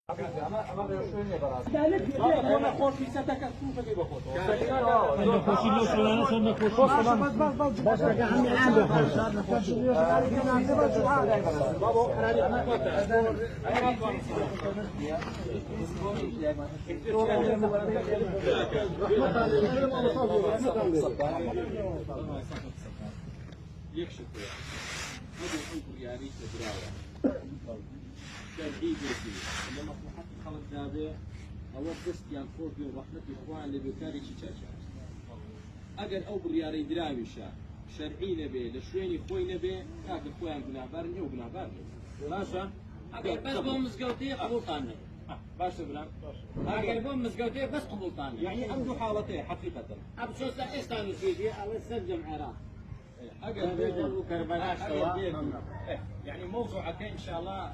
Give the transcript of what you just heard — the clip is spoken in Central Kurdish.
اما شويه برات انا خوش في ستك السوق دي بخوت انا خوشی لو شلانه سن خوشی بس يا عمي عامل بابا انا يكشف يعني شرعي بيتي لما مصلحة خلق دابه أو بس يعني خوف ورحمة إخوان اللي بكاري تشاشة أجر أو برياري دراويشة شرعي نبي لشويني خوي نبي كاك إخوان بنابرني وبنابرني باشا بس بوم مسقوطي قبول طاني باشا بنا اگر بوم مسقوطي بس قبول طاني يعني عنده حالتين حقيقة اب شو استاني سيدي الله يسجم عراق أجر بيت كربلاء سوا يعني موضوعك إن شاء الله